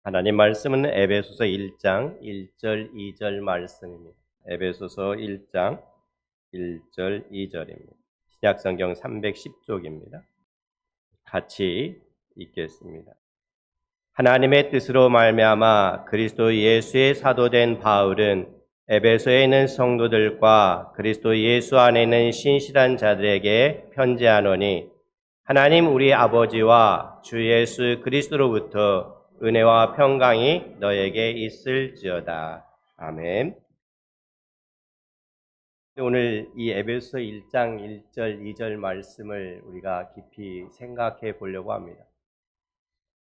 하나님 말씀은 에베소서 1장 1절 2절 말씀입니다. 에베소서 1장 1절 2절입니다. 신약성경 310쪽입니다. 같이 읽겠습니다. 하나님의 뜻으로 말미암아 그리스도 예수의 사도된 바울은 에베소에 있는 성도들과 그리스도 예수 안에 있는 신실한 자들에게 편지하노니 하나님 우리 아버지와 주 예수 그리스도로부터 은혜와 평강이 너에게 있을지어다. 아멘. 오늘 이 에베소 1장 1절 2절 말씀을 우리가 깊이 생각해 보려고 합니다.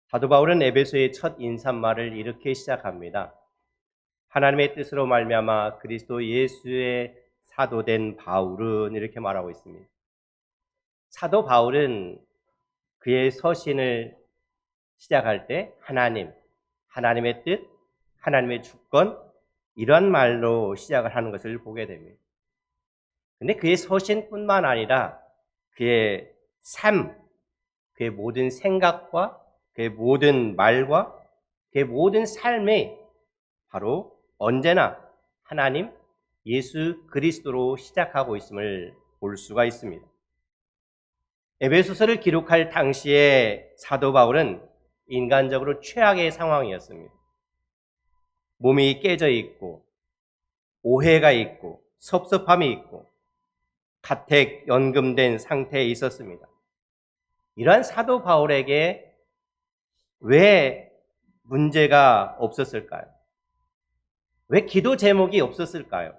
사도 바울은 에베소의 첫 인사말을 이렇게 시작합니다. 하나님의 뜻으로 말미암아 그리스도 예수의 사도된 바울은 이렇게 말하고 있습니다. 사도 바울은 그의 서신을 시작할 때 하나님의 뜻, 하나님의 주권 이런 말로 시작을 하는 것을 보게 됩니다. 근데 그의 서신뿐만 아니라 그의 삶, 그의 모든 생각과 그의 모든 말과 그의 모든 삶이 바로 언제나 하나님, 예수 그리스도로 시작하고 있음을 볼 수가 있습니다. 에베소서를 기록할 당시에 사도 바울은 인간적으로 최악의 상황이었습니다. 몸이 깨져 있고 오해가 있고 섭섭함이 있고 가택 연금된 상태에 있었습니다. 이러한 사도 바울에게 왜 문제가 없었을까요? 왜 기도 제목이 없었을까요?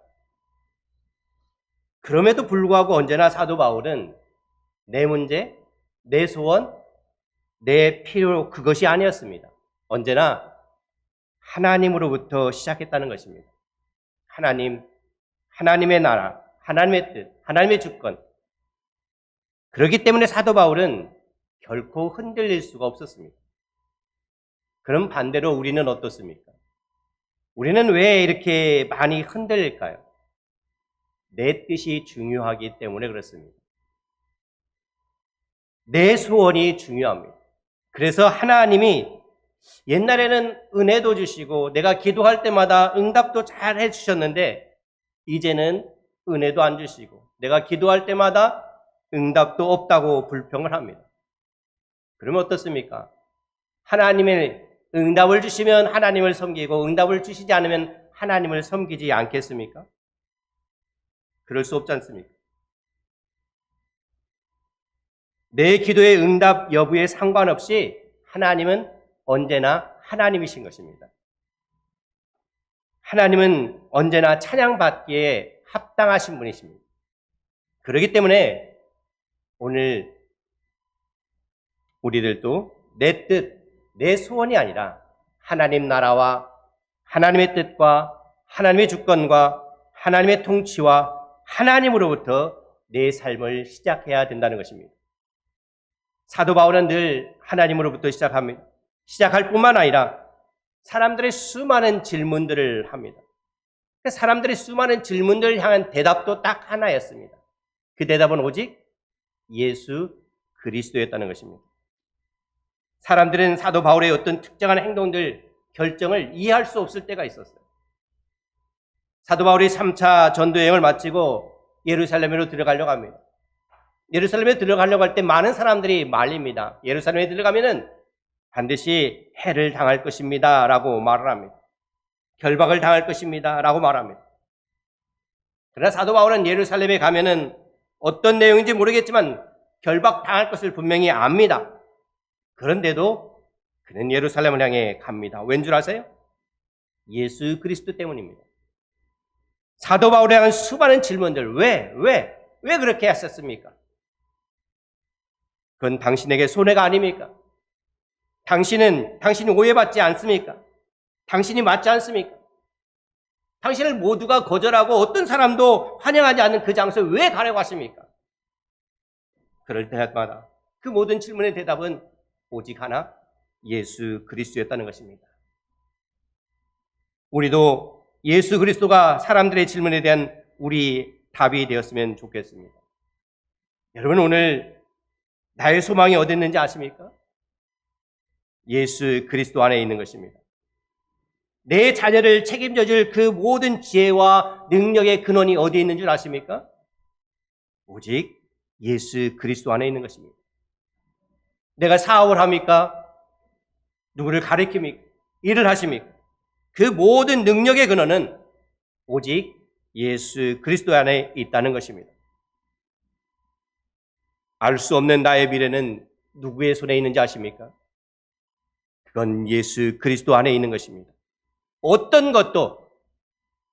그럼에도 불구하고 언제나 사도 바울은 내 문제, 내 소원, 내 필요 그것이 아니었습니다. 언제나 하나님으로부터 시작했다는 것입니다. 하나님의 나라, 하나님의 뜻, 하나님의 주권. 그렇기 때문에 사도 바울은 결코 흔들릴 수가 없었습니다. 그럼 반대로 우리는 어떻습니까? 우리는 왜 이렇게 많이 흔들릴까요? 내 뜻이 중요하기 때문에 그렇습니다. 내 소원이 중요합니다. 그래서 하나님이 옛날에는 은혜도 주시고 내가 기도할 때마다 응답도 잘 해주셨는데 이제는 은혜도 안 주시고 내가 기도할 때마다 응답도 없다고 불평을 합니다. 그러면 어떻습니까? 하나님의 응답을 주시면 하나님을 섬기고 응답을 주시지 않으면 하나님을 섬기지 않겠습니까? 그럴 수 없지 않습니까? 내 기도의 응답 여부에 상관없이 하나님은 언제나 하나님이신 것입니다. 하나님은 언제나 찬양받기에 합당하신 분이십니다. 그렇기 때문에 오늘 우리들도 내 뜻, 내 소원이 아니라 하나님 나라와 하나님의 뜻과 하나님의 주권과 하나님의 통치와 하나님으로부터 내 삶을 시작해야 된다는 것입니다. 사도 바울은 늘 하나님으로부터 시작합니다. 시작할 뿐만 아니라 사람들의 수많은 질문들을 합니다. 사람들의 수많은 질문들을 향한 대답도 딱 하나였습니다. 그 대답은 오직 예수 그리스도였다는 것입니다. 사람들은 사도 바울의 어떤 특정한 행동들, 결정을 이해할 수 없을 때가 있었어요. 사도 바울이 3차 전도여행을 마치고 예루살렘으로 들어가려고 합니다. 예루살렘에 들어가려고 할 때 많은 사람들이 말립니다. 예루살렘에 들어가면은 반드시 해를 당할 것입니다. 라고 말을 합니다. 결박을 당할 것입니다. 라고 말합니다. 그러나 사도 바울은 예루살렘에 가면은 어떤 내용인지 모르겠지만 결박 당할 것을 분명히 압니다. 그런데도 그는 예루살렘을 향해 갑니다. 왠 줄 아세요? 예수 그리스도 때문입니다. 사도 바울에 대한 수많은 질문들, 왜 그렇게 하셨습니까? 그건 당신에게 손해가 아닙니까? 당신이 오해받지 않습니까? 당신이 맞지 않습니까? 당신을 모두가 거절하고 어떤 사람도 환영하지 않는 그 장소에 왜 가려고 하십니까? 그럴 때마다 그 모든 질문의 대답은 오직 하나, 예수 그리스도였다는 것입니다. 우리도 예수 그리스도가 사람들의 질문에 대한 우리 답이 되었으면 좋겠습니다. 여러분 오늘 나의 소망이 어디 있는지 아십니까? 예수 그리스도 안에 있는 것입니다. 내 자녀를 책임져 줄 그 모든 지혜와 능력의 근원이 어디에 있는 줄 아십니까? 오직 예수 그리스도 안에 있는 것입니다. 내가 사업을 합니까? 누구를 가리킵니까? 일을 하십니까? 그 모든 능력의 근원은 오직 예수 그리스도 안에 있다는 것입니다. 알 수 없는 나의 미래는 누구의 손에 있는지 아십니까? 그건 예수 그리스도 안에 있는 것입니다. 어떤 것도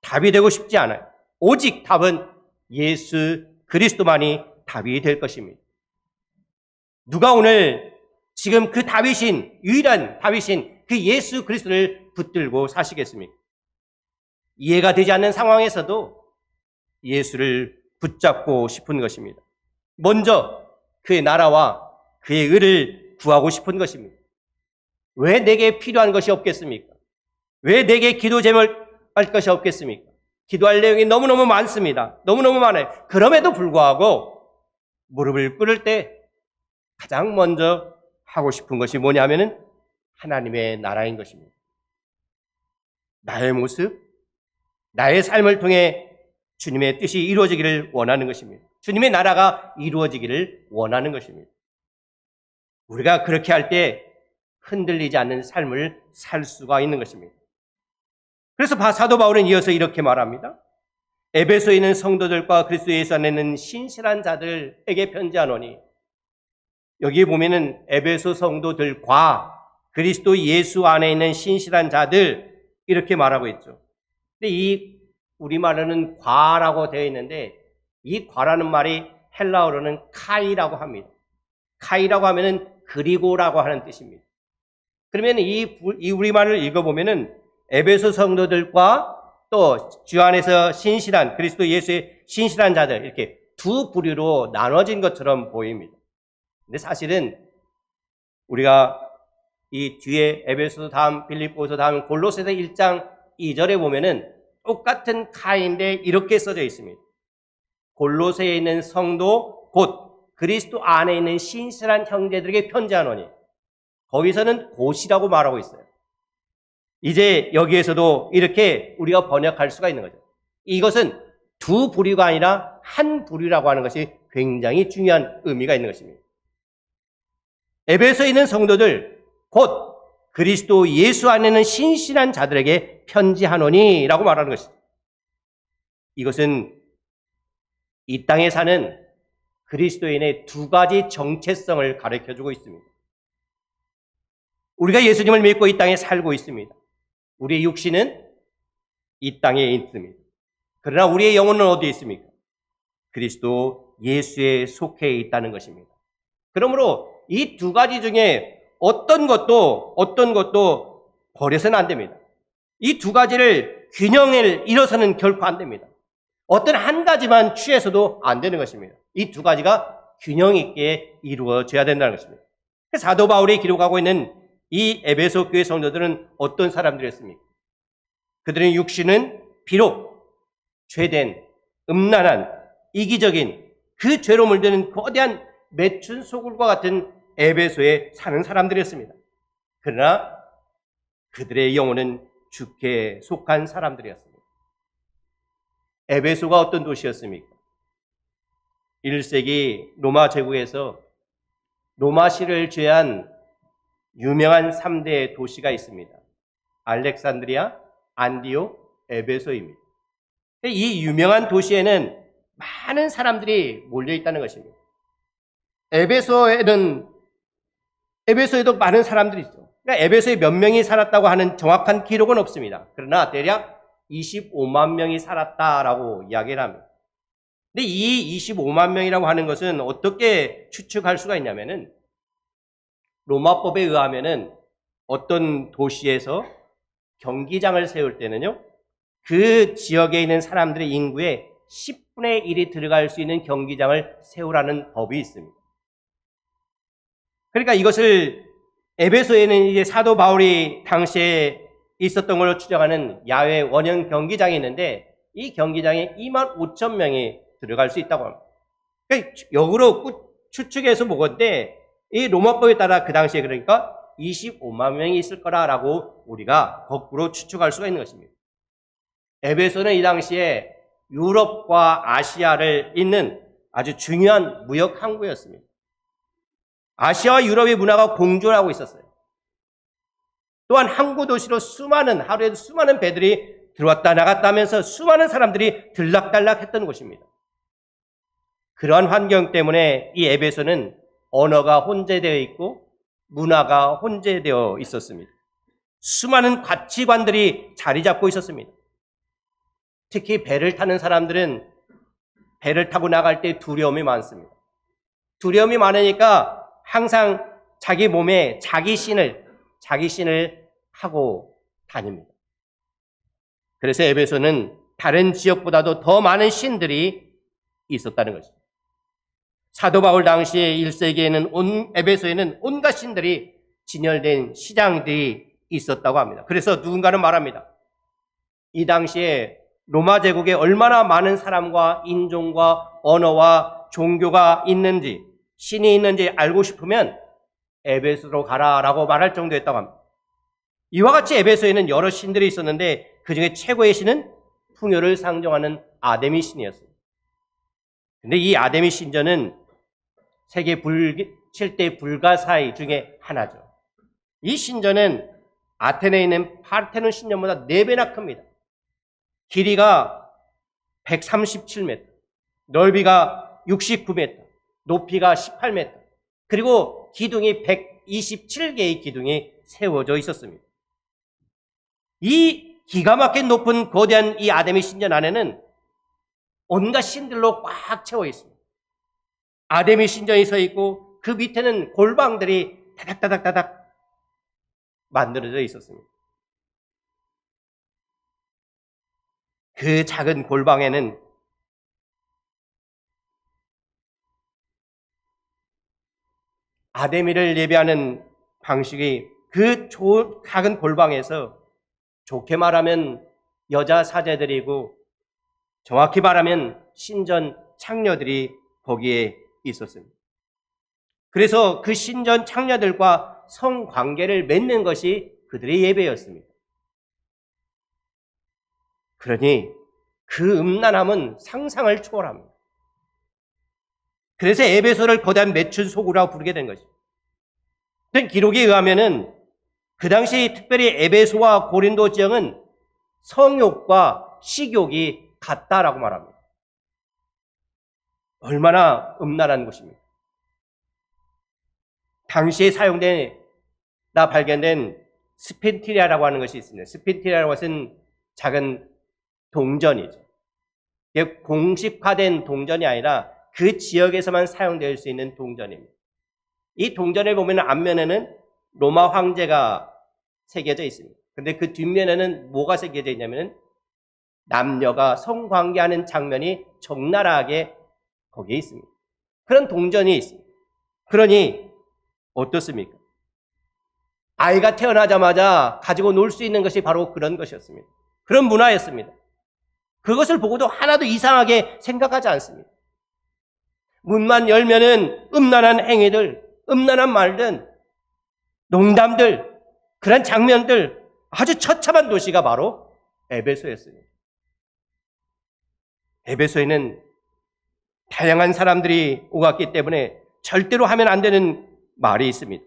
답이 되고 싶지 않아요. 오직 답은 예수 그리스도만이 답이 될 것입니다. 누가 오늘 지금 그 답이신, 유일한 답이신 그 예수 그리스도를 붙들고 사시겠습니까? 이해가 되지 않는 상황에서도 예수를 붙잡고 싶은 것입니다. 먼저 그의 나라와 그의 의를 구하고 싶은 것입니다. 왜 내게 필요한 것이 없겠습니까? 왜 내게 기도 제목할 것이 없겠습니까? 기도할 내용이 너무너무 많습니다. 너무너무 많아요. 그럼에도 불구하고 무릎을 꿇을 때 가장 먼저 하고 싶은 것이 뭐냐면은 하나님의 나라인 것입니다. 나의 모습, 나의 삶을 통해 주님의 뜻이 이루어지기를 원하는 것입니다. 주님의 나라가 이루어지기를 원하는 것입니다. 우리가 그렇게 할 때 흔들리지 않는 삶을 살 수가 있는 것입니다. 그래서 사도 바울은 이어서 이렇게 말합니다. 에베소에 있는 성도들과 그리스도 예수 안에 있는 신실한 자들에게 편지하노니, 여기에 보면은 에베소 성도들과 그리스도 예수 안에 있는 신실한 자들 이렇게 말하고 있죠. 근데 이 우리말로는 과라고 되어 있는데 이 과라는 말이 헬라어로는 카이라고 합니다. 카이라고 하면은 그리고라고 하는 뜻입니다. 그러면 이 우리말을 읽어보면은 에베소 성도들과 또 주 안에서 신실한 그리스도 예수의 신실한 자들 이렇게 두 부류로 나눠진 것처럼 보입니다. 근데 사실은 우리가 이 뒤에 에베소 다음 빌립보서 다음 골로새서 1장 2절에 보면은 똑같은 카인데 이렇게 써져 있습니다. 골로새에 있는 성도 곧 그리스도 안에 있는 신실한 형제들에게 편지하노니, 거기서는 곧이라고 말하고 있어요. 이제 여기에서도 이렇게 우리가 번역할 수가 있는 거죠. 이것은 두 부류가 아니라 한 부류라고 하는 것이 굉장히 중요한 의미가 있는 것입니다. 에베소에 있는 성도들 곧 그리스도 예수 안에는 신실한 자들에게 편지하노니 라고 말하는 것이죠. 이것은 이 땅에 사는 그리스도인의 두 가지 정체성을 가르쳐주고 있습니다. 우리가 예수님을 믿고 이 땅에 살고 있습니다. 우리의 육신은 이 땅에 있습니다. 그러나 우리의 영혼은 어디에 있습니까? 그리스도 예수에 속해 있다는 것입니다. 그러므로 이 두 가지 중에 어떤 것도 버려서는 안 됩니다. 이 두 가지를 균형을 잃어서는 결코 안 됩니다. 어떤 한 가지만 취해서도 안 되는 것입니다. 이 두 가지가 균형 있게 이루어져야 된다는 것입니다. 사도 바울이 기록하고 있는 이 에베소 교회 성도들은 어떤 사람들이었습니까? 그들의 육신은 비록 죄된, 음란한, 이기적인 그 죄로 물드는 거대한 매춘 소굴과 같은 에베소에 사는 사람들이었습니다. 그러나 그들의 영혼은 주께 속한 사람들이었습니다. 에베소가 어떤 도시였습니까? 1세기 로마 제국에서 로마시를 제한 유명한 3대 도시가 있습니다. 알렉산드리아, 안디옥, 에베소입니다. 이 유명한 도시에는 많은 사람들이 몰려 있다는 것입니다. 에베소에도 많은 사람들이 있죠. 그러니까 에베소에 몇 명이 살았다고 하는 정확한 기록은 없습니다. 그러나 대략 25만 명이 살았다라고 이야기를 합니다. 근데 이 25만 명이라고 하는 것은 어떻게 추측할 수가 있냐면은 로마법에 의하면은 어떤 도시에서 경기장을 세울 때는요, 그 지역에 있는 사람들의 인구의 10분의 1이 들어갈 수 있는 경기장을 세우라는 법이 있습니다. 그러니까 이것을 에베소에는 이제 사도 바울이 당시에 있었던 걸로 추정하는 야외 원형 경기장이 있는데 이 경기장에 2만 5천 명이 들어갈 수 있다고 합니다. 그러니까 역으로 추측해서 보건데 이 로마법에 따라 그 당시에 그러니까 25만 명이 있을 거라라고 우리가 거꾸로 추측할 수가 있는 것입니다. 에베소는 이 당시에 유럽과 아시아를 잇는 아주 중요한 무역 항구였습니다. 아시아와 유럽의 문화가 공존하고 있었어요. 또한 항구 도시로 하루에도 수많은 배들이 들어왔다 나갔다 하면서 수많은 사람들이 들락달락 했던 곳입니다. 그러한 환경 때문에 이 에베소는 언어가 혼재되어 있고 문화가 혼재되어 있었습니다. 수많은 가치관들이 자리 잡고 있었습니다. 특히 배를 타는 사람들은 배를 타고 나갈 때 두려움이 많습니다. 두려움이 많으니까 항상 자기 몸에 자기 신을 하고 다닙니다. 그래서 에베소는 다른 지역보다도 더 많은 신들이 있었다는 것입니다. 사도 바울 당시에 1세기에는 에베소에는 온갖 신들이 진열된 시장들이 있었다고 합니다. 그래서 누군가는 말합니다. 이 당시에 로마 제국에 얼마나 많은 사람과 인종과 언어와 종교가 있는지, 신이 있는지 알고 싶으면 에베소로 가라라고 말할 정도였다고 합니다. 이와 같이 에베소에는 여러 신들이 있었는데 그 중에 최고의 신은 풍요를 상징하는 아데미 신이었습니다. 근데 이 아데미 신전은 세계 7대 불가사의 중에 하나죠. 이 신전은 아테네에 있는 파르테논 신전보다 4배나 큽니다. 길이가 137m, 넓이가 69m, 높이가 18m, 그리고 기둥이 127개의 기둥이 세워져 있었습니다. 이 기가 막힌 높은 거대한 이 아데미 신전 안에는 온갖 신들로 꽉 채워 있습니다. 아데미 신전이 서 있고 그 밑에는 골방들이 다닥다닥다닥 만들어져 있었습니다. 그 작은 골방에는 아데미를 예배하는 방식이 그 작은 골방에서 좋게 말하면 여자 사제들이고 정확히 말하면 신전 창녀들이 거기에 있었습니다. 그래서 그 신전 창녀들과 성관계를 맺는 것이 그들의 예배였습니다. 그러니 그 음란함은 상상을 초월합니다. 그래서 에베소를 거대한 매춘 소굴이라고 부르게 된 것입니다. 기록에 의하면은 그 당시 특별히 에베소와 고린도 지역은 성욕과 식욕이 같다라고 말합니다. 얼마나 음란한 곳입니까? 당시에 발견된 스펜티리아라고 하는 것이 있습니다. 스펜티리아라고 것은 작은 동전이죠. 공식화된 동전이 아니라 그 지역에서만 사용될 수 있는 동전입니다. 이 동전을 보면 앞면에는 로마 황제가 새겨져 있습니다. 그런데 그 뒷면에는 뭐가 새겨져 있냐면 남녀가 성관계하는 장면이 적나라하게 거기에 있습니다. 그런 동전이 있습니다. 그러니 어떻습니까? 아이가 태어나자마자 가지고 놀 수 있는 것이 바로 그런 것이었습니다. 그런 문화였습니다. 그것을 보고도 하나도 이상하게 생각하지 않습니다. 문만 열면은 음란한 행위들, 음란한 말들, 농담들, 그런 장면들, 아주 처참한 도시가 바로 에베소였습니다. 에베소에는 다양한 사람들이 오갔기 때문에 절대로 하면 안 되는 말이 있습니다.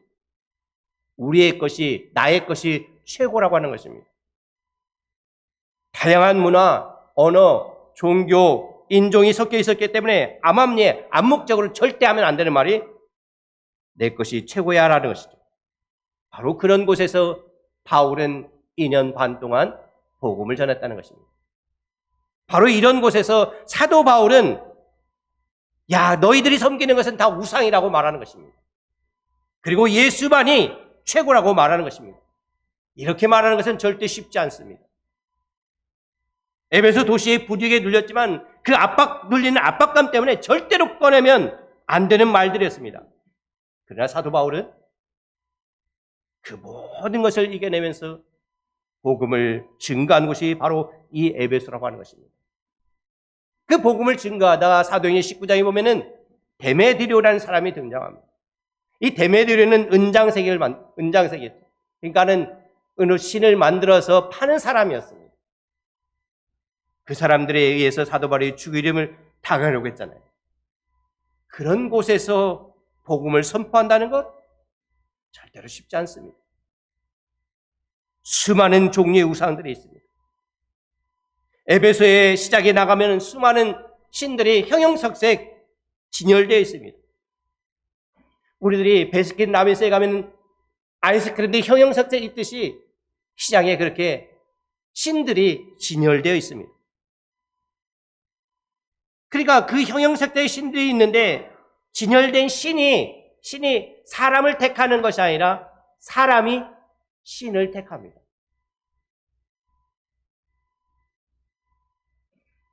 우리의 것이, 나의 것이 최고라고 하는 것입니다. 다양한 문화, 언어, 종교, 인종이 섞여 있었기 때문에 암묵적으로 절대 하면 안 되는 말이 내 것이 최고야 라는 것이죠. 바로 그런 곳에서 바울은 2년 반 동안 복음을 전했다는 것입니다. 바로 이런 곳에서 사도 바울은 너희들이 섬기는 것은 다 우상이라고 말하는 것입니다. 그리고 예수만이 최고라고 말하는 것입니다. 이렇게 말하는 것은 절대 쉽지 않습니다. 에베소 도시의 부득이에 눌렸지만 그 눌리는 압박감 때문에 절대로 꺼내면 안 되는 말들이었습니다. 그러나 사도 바울은 그 모든 것을 이겨내면서 복음을 증거한 곳이 바로 이 에베소라고 하는 것입니다. 그 복음을 증거하다가 사도행전 19장에 보면은 데메드리오라는 사람이 등장합니다. 이 데메드리오는 은장색이었죠. 그러니까는 어느 신을 만들어서 파는 사람이었습니다. 그 사람들에 의해서 사도 바울이 죽이림을 당하려고 했잖아요. 그런 곳에서 복음을 선포한다는 것 절대로 쉽지 않습니다. 수많은 종류의 우상들이 있습니다. 에베소의 시작에 나가면 수많은 신들이 형형색색 진열되어 있습니다. 우리들이 베스킨 라빈스에 가면 아이스크림들이 형형색색 있듯이 시장에 그렇게 신들이 진열되어 있습니다. 그러니까 그 형형색색의 신들이 있는데 진열된 신이 사람을 택하는 것이 아니라 사람이 신을 택합니다.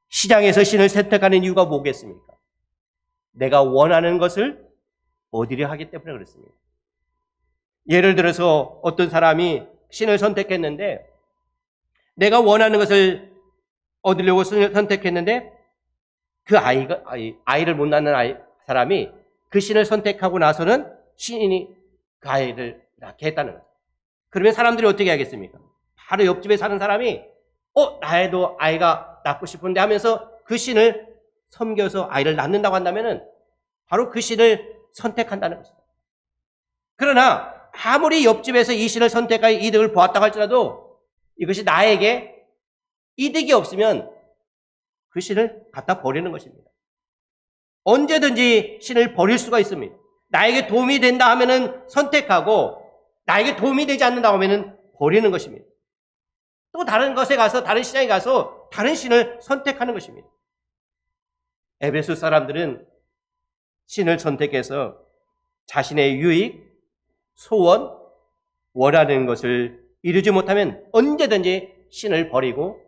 시장에서 신을 선택하는 이유가 뭐겠습니까? 내가 원하는 것을 얻으려 하기 때문에 그렇습니다. 예를 들어서 어떤 사람이 신을 선택했는데 내가 원하는 것을 얻으려고 선택했는데 그 아이를 못 낳는 사람이 그 신을 선택하고 나서는 신이 그 아이를 낳게 했다는 거죠. 그러면 사람들이 어떻게 하겠습니까? 바로 옆집에 사는 사람이 나에도 아이가 낳고 싶은데 하면서 그 신을 섬겨서 아이를 낳는다고 한다면은 바로 그 신을 선택한다는 것입니다. 그러나 아무리 옆집에서 이 신을 선택할 이득을 보았다고 할지라도 이것이 나에게 이득이 없으면 그 신을 갖다 버리는 것입니다. 언제든지 신을 버릴 수가 있습니다. 나에게 도움이 된다 하면은 선택하고 나에게 도움이 되지 않는다고 하면은 버리는 것입니다. 또 다른 것에 가서 다른 시장에 가서 다른 신을 선택하는 것입니다. 에베소 사람들은 신을 선택해서 자신의 유익, 소원, 원하는 것을 이루지 못하면 언제든지 신을 버리고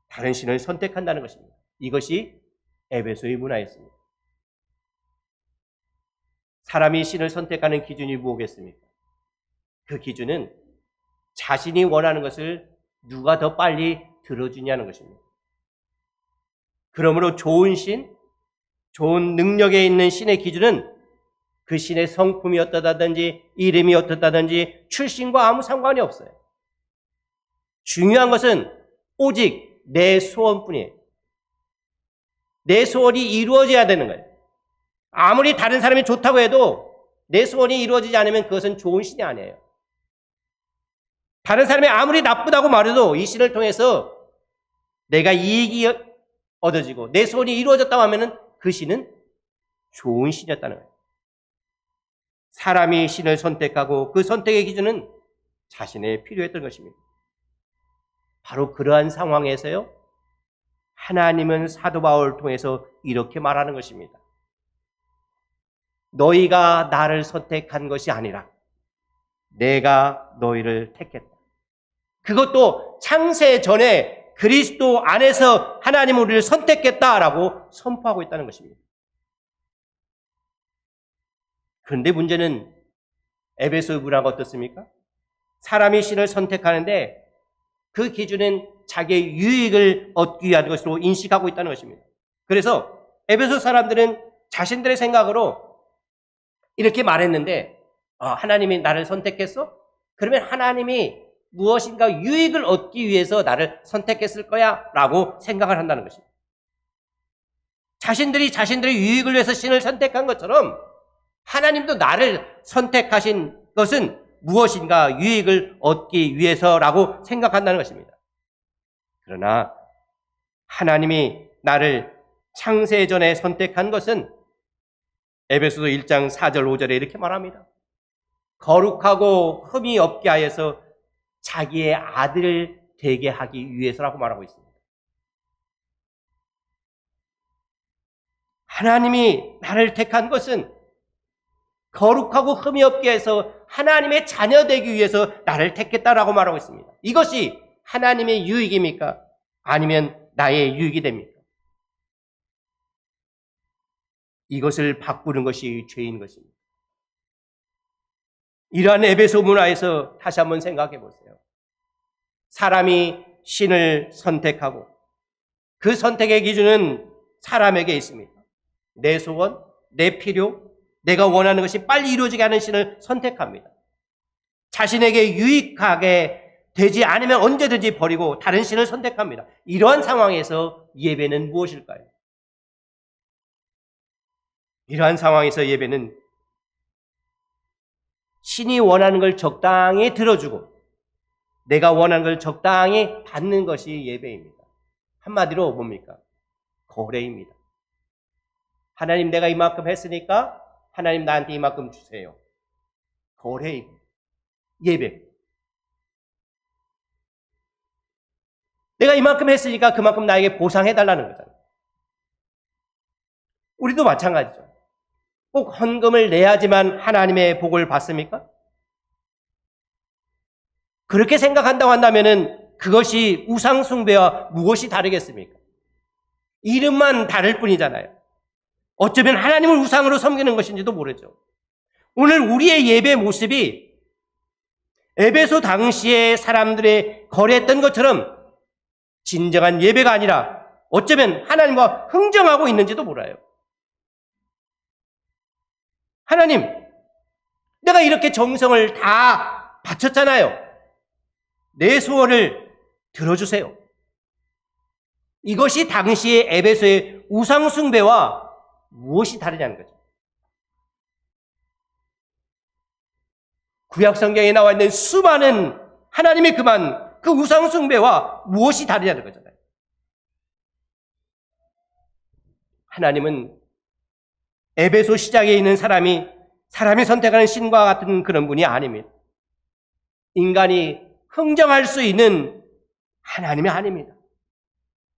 다른 신을 선택한다는 것입니다. 이것이 에베소의 문화였습니다. 사람이 신을 선택하는 기준이 무엇겠습니까? 그 기준은 자신이 원하는 것을 누가 더 빨리 들어주냐는 것입니다. 그러므로 좋은 신, 좋은 능력에 있는 신의 기준은 그 신의 성품이 어떠다든지 이름이 어떻다든지 출신과 아무 상관이 없어요. 중요한 것은 오직 내 소원뿐이에요. 내 소원이 이루어져야 되는 거예요. 아무리 다른 사람이 좋다고 해도 내 소원이 이루어지지 않으면 그것은 좋은 신이 아니에요. 다른 사람이 아무리 나쁘다고 말해도 이 신을 통해서 내가 이익이 얻어지고 내 소원이 이루어졌다고 하면 그 신은 좋은 신이었다는 거예요. 사람이 신을 선택하고 그 선택의 기준은 자신의 필요했던 것입니다. 바로 그러한 상황에서요, 하나님은 사도 바울을 통해서 이렇게 말하는 것입니다. 너희가 나를 선택한 것이 아니라 내가 너희를 택했다. 그것도 창세 전에 그리스도 안에서 하나님 우리를 선택했다라고 선포하고 있다는 것입니다. 그런데 문제는 에베소 문화가 어떻습니까? 사람이 신을 선택하는데 그 기준은 자기의 유익을 얻기 위한 것으로 인식하고 있다는 것입니다. 그래서 에베소 사람들은 자신들의 생각으로 이렇게 말했는데 하나님이 나를 선택했어? 그러면 하나님이 무엇인가 유익을 얻기 위해서 나를 선택했을 거야 라고 생각을 한다는 것입니다. 자신들이 자신들의 유익을 위해서 신을 선택한 것처럼 하나님도 나를 선택하신 것은 무엇인가 유익을 얻기 위해서라고 생각한다는 것입니다. 그러나 하나님이 나를 창세 전에 선택한 것은 에베소서 1장 4절 5절에 이렇게 말합니다. 거룩하고 흠이 없게 하여서 자기의 아들을 되게 하기 위해서라고 말하고 있습니다. 하나님이 나를 택한 것은 거룩하고 흠이 없게 해서 하나님의 자녀 되기 위해서 나를 택했다라고 말하고 있습니다. 이것이 하나님의 유익입니까? 아니면 나의 유익이 됩니까? 이것을 바꾸는 것이 죄인 것입니다. 이러한 에베소 문화에서 다시 한번 생각해 보세요. 사람이 신을 선택하고 그 선택의 기준은 사람에게 있습니다. 내 소원, 내 필요, 내가 원하는 것이 빨리 이루어지게 하는 신을 선택합니다. 자신에게 유익하게 되지 않으면 언제든지 버리고 다른 신을 선택합니다. 이러한 상황에서 예배는 무엇일까요? 이러한 상황에서 예배는 신이 원하는 걸 적당히 들어주고 내가 원하는 걸 적당히 받는 것이 예배입니다. 한마디로 뭡니까? 거래입니다. 하나님, 내가 이만큼 했으니까 하나님 나한테 이만큼 주세요. 거래입니다. 예배. 내가 이만큼 했으니까 그만큼 나에게 보상해달라는 거잖아요. 우리도 마찬가지죠. 꼭 헌금을 내야지만 하나님의 복을 받습니까? 그렇게 생각한다고 한다면 그것이 우상숭배와 무엇이 다르겠습니까? 이름만 다를 뿐이잖아요. 어쩌면 하나님을 우상으로 섬기는 것인지도 모르죠. 오늘 우리의 예배 모습이 에베소 당시의 사람들의 거래했던 것처럼 진정한 예배가 아니라 어쩌면 하나님과 흥정하고 있는지도 몰라요. 하나님, 내가 이렇게 정성을 다 바쳤잖아요. 내 소원을 들어주세요. 이것이 당시의 에베소의 우상숭배와 무엇이 다르냐는 거죠. 구약 성경에 나와 있는 수많은 하나님의 그 우상숭배와 무엇이 다르냐는 거잖아요. 하나님은 에베소 시작에 있는 사람이 선택하는 신과 같은 그런 분이 아닙니다. 인간이 흥정할 수 있는 하나님이 아닙니다.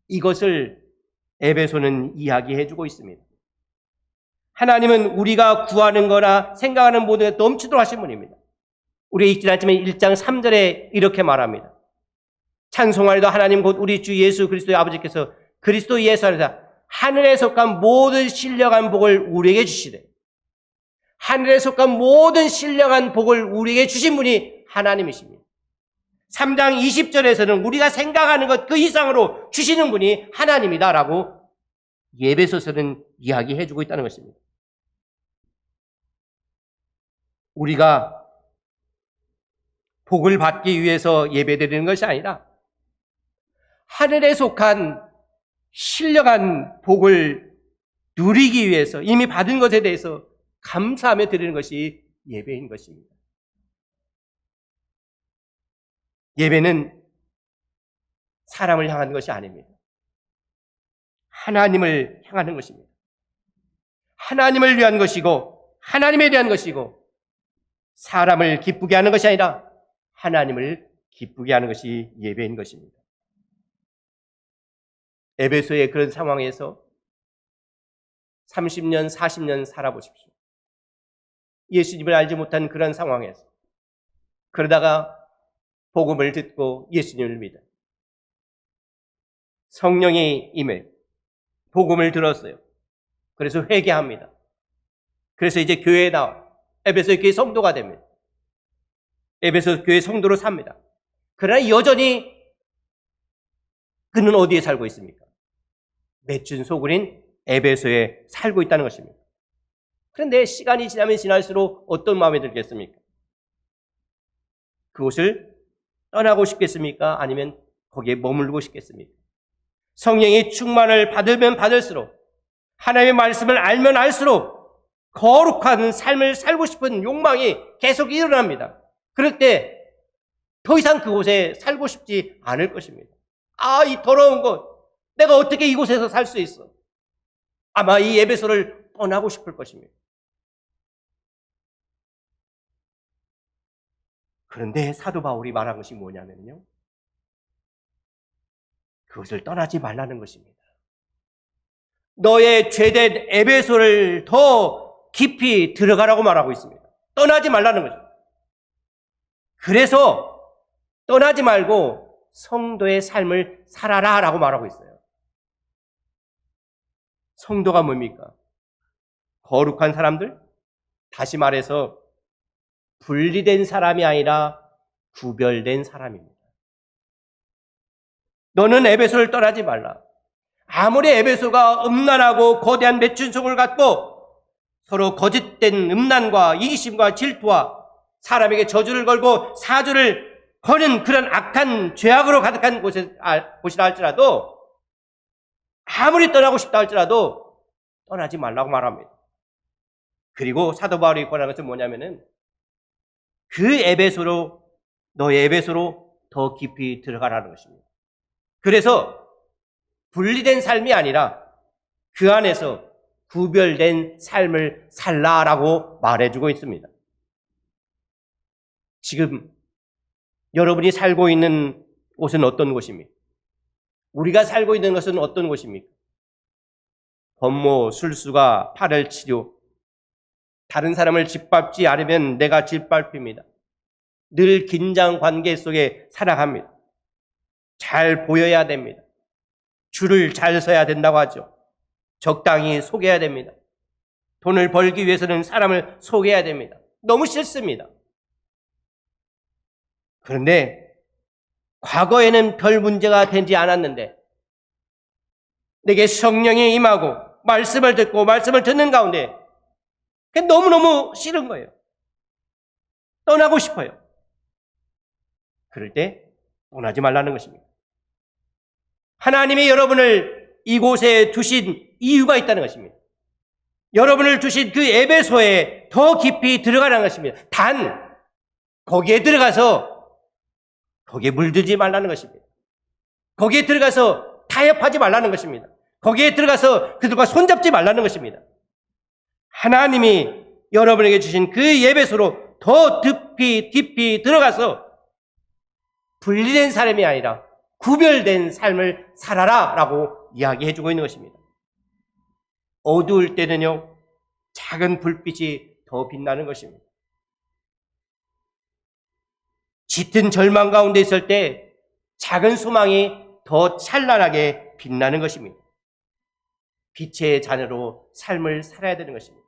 이것을 에베소는 이야기해주고 있습니다. 하나님은 우리가 구하는 거나 생각하는 모든 게 넘치도록 하신 분입니다. 우리가 읽진 않지만 1장 3절에 이렇게 말합니다. 찬송하리도 하나님 곧 우리 주 예수 그리스도의 아버지께서 그리스도 예수 안에서 하늘에 속한 모든 신령한 복을 우리에게 주시되, 하늘에 속한 모든 신령한 복을 우리에게 주신 분이 하나님이십니다. 3장 20절에서는 우리가 생각하는 것 그 이상으로 주시는 분이 하나님이다라고 예배소서는 이야기해주고 있다는 것입니다. 우리가 복을 받기 위해서 예배드리는 것이 아니라 하늘에 속한 신령한 복을 누리기 위해서 이미 받은 것에 대해서 감사하며 드리는 것이 예배인 것입니다. 예배는 사람을 향하는 것이 아닙니다. 하나님을 향하는 것입니다. 하나님을 위한 것이고 하나님에 대한 것이고 사람을 기쁘게 하는 것이 아니라 하나님을 기쁘게 하는 것이 예배인 것입니다. 에베소의 그런 상황에서 30년, 40년 살아보십시오. 예수님을 알지 못한 그런 상황에서 그러다가 복음을 듣고 예수님을 믿어 성령이 임해 복음을 들었어요. 그래서 회개합니다. 그래서 이제 교회에 나와 에베소 교회 성도가 됩니다. 에베소 교회 성도로 삽니다. 그러나 여전히 그는 어디에 살고 있습니까? 맺힌 소굴인 에베소에 살고 있다는 것입니다. 그런데 시간이 지나면 지날수록 어떤 마음이 들겠습니까? 그곳을 떠나고 싶겠습니까? 아니면 거기에 머물고 싶겠습니까? 성령의 충만을 받으면 받을수록 하나님의 말씀을 알면 알수록 거룩한 삶을 살고 싶은 욕망이 계속 일어납니다. 그럴 때 더 이상 그곳에 살고 싶지 않을 것입니다. 아, 이 더러운 곳, 내가 어떻게 이곳에서 살 수 있어? 아마 이 에베소를 떠나고 싶을 것입니다. 그런데 사도 바울이 말한 것이 뭐냐면요, 그것을 떠나지 말라는 것입니다. 너의 죄된 에베소를 더 깊이 들어가라고 말하고 있습니다. 떠나지 말라는 거죠. 그래서 떠나지 말고 성도의 삶을 살아라 라고 말하고 있어요. 성도가 뭡니까? 거룩한 사람들? 다시 말해서 분리된 사람이 아니라 구별된 사람입니다. 너는 에베소를 떠나지 말라. 아무리 에베소가 음란하고 거대한 매춘성을 갖고 서로 거짓된 음란과 이기심과 질투와 사람에게 저주를 걸고 사주를 거는 그런 악한 죄악으로 가득한 곳이라 할지라도 아무리 떠나고 싶다 할지라도 떠나지 말라고 말합니다. 그리고 사도 바울이 권하는 것은 뭐냐면은 그 에베소로 너의 에베소로 더 깊이 들어가라는 것입니다. 그래서 분리된 삶이 아니라 그 안에서 구별된 삶을 살라라고 말해주고 있습니다. 지금 여러분이 살고 있는 곳은 어떤 곳입니까? 우리가 살고 있는 것은 어떤 곳입니까? 권모, 술수가 팔을 치료, 다른 사람을 짓밟지 않으면 내가 짓밟힙니다. 늘 긴장 관계 속에 살아갑니다. 잘 보여야 됩니다. 줄을 잘 서야 된다고 하죠. 적당히 속여야 됩니다. 돈을 벌기 위해서는 사람을 속여야 됩니다. 너무 싫습니다. 그런데 과거에는 별 문제가 되지 않았는데 내게 성령이 임하고 말씀을 듣고 말씀을 듣는 가운데 너무너무 싫은 거예요. 떠나고 싶어요. 그럴 때 떠나지 말라는 것입니다. 하나님이 여러분을 이곳에 두신 이유가 있다는 것입니다. 여러분을 두신 그 에베소에 더 깊이 들어가라는 것입니다. 단 거기에 들어가서 거기에 물들지 말라는 것입니다. 거기에 들어가서 타협하지 말라는 것입니다. 거기에 들어가서 그들과 손잡지 말라는 것입니다. 하나님이 여러분에게 주신 그 에베소로 더 깊이 들어가서 분리된 사람이 아니라 구별된 삶을 살아라 라고 이야기해주고 있는 것입니다. 어두울 때는요, 작은 불빛이 더 빛나는 것입니다. 짙은 절망 가운데 있을 때 작은 소망이 더 찬란하게 빛나는 것입니다. 빛의 자녀로 삶을 살아야 되는 것입니다.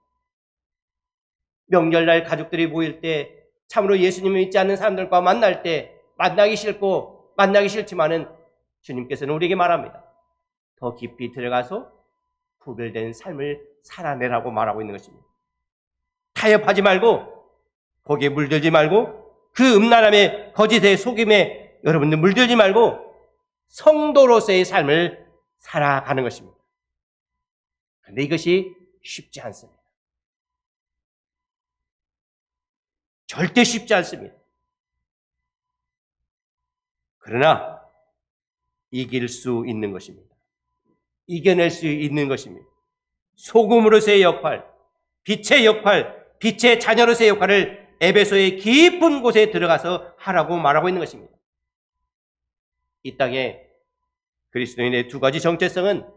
명절날 가족들이 모일 때 참으로 예수님을 믿지 않는 사람들과 만날 때 만나기 싫고 만나기 싫지만은 주님께서는 우리에게 말합니다. 더 깊이 들어가서 구별된 삶을 살아내라고 말하고 있는 것입니다. 타협하지 말고 거기에 물들지 말고 그 음란함에 거짓의 속임에 여러분들 물들지 말고 성도로서의 삶을 살아가는 것입니다. 그런데 이것이 쉽지 않습니다. 절대 쉽지 않습니다. 그러나 이길 수 있는 것입니다. 이겨낼 수 있는 것입니다. 소금으로서의 역할, 빛의 자녀로서의 역할을 에베소의 깊은 곳에 들어가서 하라고 말하고 있는 것입니다. 이 땅에 그리스도인의 두 가지 정체성은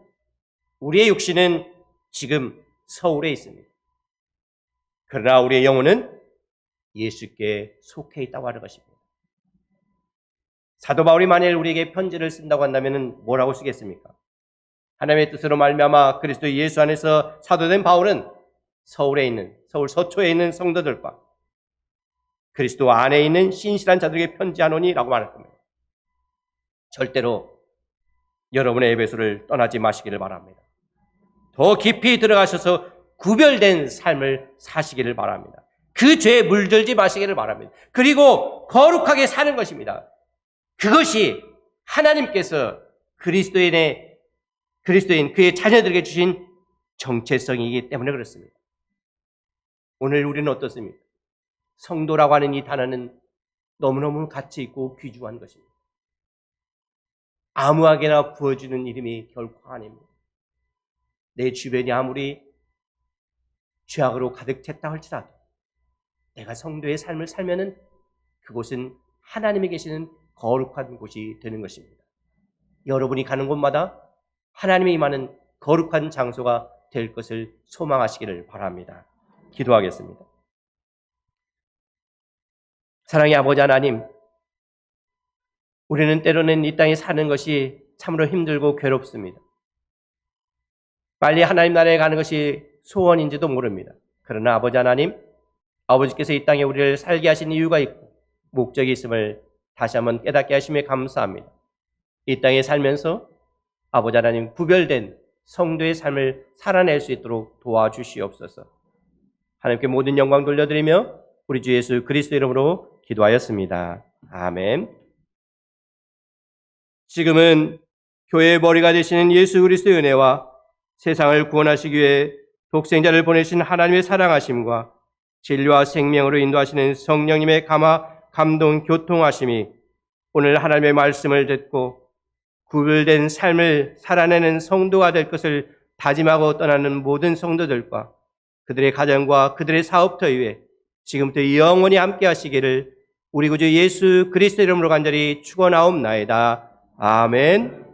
우리의 육신은 지금 서울에 있습니다. 그러나 우리의 영혼은 예수께 속해 있다고 하는 것입니다. 사도 바울이 만일 우리에게 편지를 쓴다고 한다면 뭐라고 쓰겠습니까? 하나님의 뜻으로 말미암아 그리스도 예수 안에서 사도된 바울은 서울에 있는, 서울 서초에 있는 성도들과 그리스도 안에 있는 신실한 자들에게 편지하노니 라고 말할 겁니다. 절대로 여러분의 에베소를 떠나지 마시기를 바랍니다. 더 깊이 들어가셔서 구별된 삶을 사시기를 바랍니다. 그 죄에 물들지 마시기를 바랍니다. 그리고 거룩하게 사는 것입니다. 그것이 하나님께서 그리스도인 그의 자녀들에게 주신 정체성이기 때문에 그렇습니다. 오늘 우리는 어떻습니까? 성도라고 하는 이 단어는 너무너무 가치 있고 귀중한 것입니다. 아무하게나 부어주는 이름이 결코 아닙니다. 내 주변이 아무리 죄악으로 가득 찼다 할지라도 내가 성도의 삶을 살면은 그곳은 하나님이 계시는 거룩한 곳이 되는 것입니다. 여러분이 가는 곳마다 하나님이 임하는 거룩한 장소가 될 것을 소망하시기를 바랍니다. 기도하겠습니다. 사랑의 아버지 하나님, 우리는 때로는 이 땅에 사는 것이 참으로 힘들고 괴롭습니다. 빨리 하나님 나라에 가는 것이 소원인지도 모릅니다. 그러나 아버지 하나님, 아버지께서 이 땅에 우리를 살게 하신 이유가 있고 목적이 있음을 다시 한번 깨닫게 하심에 감사합니다. 이 땅에 살면서 아버지 하나님 구별된 성도의 삶을 살아낼 수 있도록 도와주시옵소서. 하나님께 모든 영광 돌려드리며 우리 주 예수 그리스도 이름으로 기도하였습니다. 아멘. 지금은 교회의 머리가 되시는 예수 그리스도의 은혜와 세상을 구원하시기 위해 독생자를 보내신 하나님의 사랑하심과 진리와 생명으로 인도하시는 성령님의 감동, 교통하심이 오늘 하나님의 말씀을 듣고 구별된 삶을 살아내는 성도가 될 것을 다짐하고 떠나는 모든 성도들과 그들의 가정과 그들의 사업터 위에 지금부터 영원히 함께 하시기를 우리 구주 예수 그리스도 이름으로 간절히 축원하옵나이다. 아멘.